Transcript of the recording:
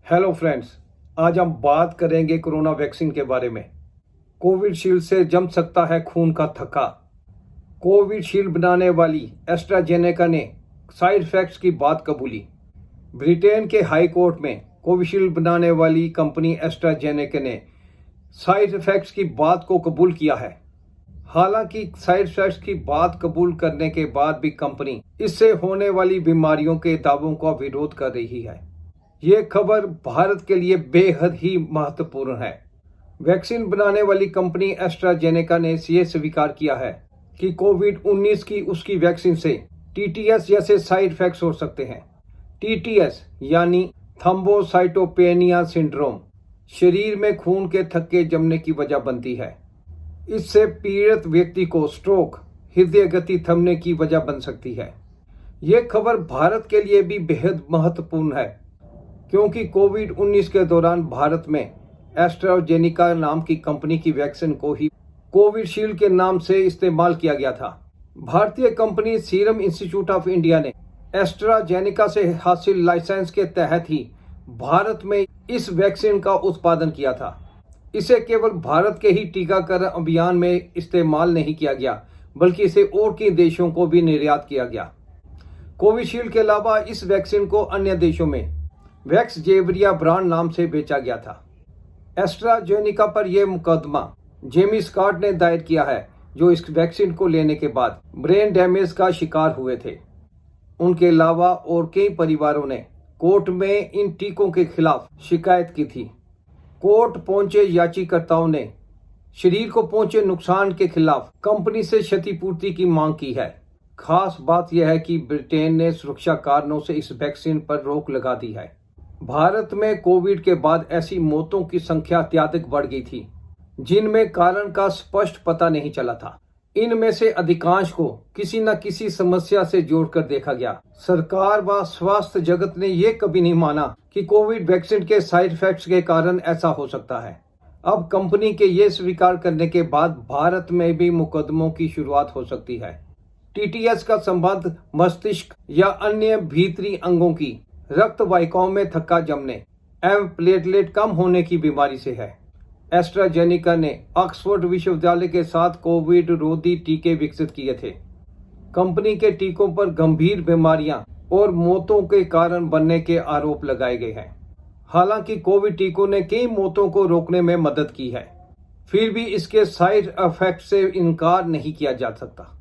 Hello friends, आज हम बात करेंगे कोरोना वैक्सीन के बारे में। कोविशील्ड से जम सकता है खून का थक्का। कोविशील्ड बनाने वाली एस्ट्राजेनेका ने साइड इफेक्ट्स की बात कबूली। ब्रिटेन के हाई कोर्ट में कोविशील्ड बनाने वाली कंपनी एस्ट्राजेनेका ने साइड इफेक्ट्स की बात को कबूल किया है। हालांकि साइड इफेक्ट्स की बात कबूल करने के बाद भी कंपनी इससे होने वाली बीमारियों के दावों का विरोध कर रही है। ये खबर भारत के लिए बेहद ही महत्वपूर्ण है। वैक्सीन बनाने वाली कंपनी एस्ट्राजेनेका ने ये स्वीकार किया है कि कोविड-19 की उसकी वैक्सीन से टीटीएस जैसे साइड इफेक्ट्स हो सकते हैं। टीटीएस यानी थ्रोम्बोसाइटोपेनिया सिंड्रोम शरीर में खून के थक्के जमने की वजह बनती है। इससे पीड़ित व्यक्ति को स्ट्रोक, हृदय गति थमने की वजह बन सकती है। ये खबर भारत के लिए भी बेहद महत्वपूर्ण है, क्योंकि कोविड-19 के दौरान भारत में एस्ट्राजेनेका नाम की कंपनी की वैक्सीन को ही कोविशील्ड के नाम से इस्तेमाल किया गया था। भारतीय company serum institute of India ने एस्ट्राजेनेका से हासिल लाइसेंस के तहत ही भारत में इस वैक्सीन का उत्पादन किया था। इसे केवल भारत के ही टीकाकरण अभियान में इस्तेमाल नहीं किया गया, बल्कि इसे और कई देशों को भी निर्यात किया गया। कोविशील्ड के अलावा इस वैक्सीन को अन्य देशों में वैक्सजेवियर ब्रांड नाम से बेचा गया था। एस्ट्राजेनेका पर यह मुकदमा जेमी स्कॉट ने दायर किया है, जो इस वैक्सीन को लेने के बाद ब्रेन डैमेज का शिकार हुए थे। उनके अलावा और कई परिवारों ने कोर्ट में इन टीकों के खिलाफ शिकायत की थी। कोर्ट पहुंचे याचिकाकर्ताओं ने शरीर को पहुंचे नुकसान के खिलाफ कंपनी से क्षतिपूर्ति की मांग की है। खास बात यह है कि ब्रिटेन ने सुरक्षा कारणों से इस वैक्सीन पर रोक लगा दी है। भारत में कोविड के बाद ऐसी मौतों की संख्या अत्यधिक बढ़ गई थी, जिनमें कारण का स्पष्ट पता नहीं चला था। इनमें से अधिकांश को किसी न किसी समस्या से जोड़कर देखा गया। सरकार व स्वास्थ्य जगत ने यह कभी नहीं माना कि कोविड वैक्सीन के साइड इफेक्ट्स के कारण ऐसा हो सकता है। अब कंपनी के ये स्वीकार करने के बाद भारत में भी मुकदमों की शुरुआत हो सकती है। टीटीएस का संबंध मस्तिष्क या अन्य भीतरी अंगों की रक्त वाहिकाओं में थक्का जमने एवं प्लेटलेट कम होने की बीमारी से है। एस्ट्राजेनेका ने ऑक्सफोर्ड विश्वविद्यालय के साथ कोविड रोधी टीके विकसित किए थे। कंपनी के टीकों पर गंभीर बीमारियां और मौतों के कारण बनने के आरोप लगाए गए हैं। हालांकि कोविड टीकों ने कई मौतों को रोकने में मदद की है, फिर भी इसके साइड इफेक्ट से इनकार नहीं किया जा सकता।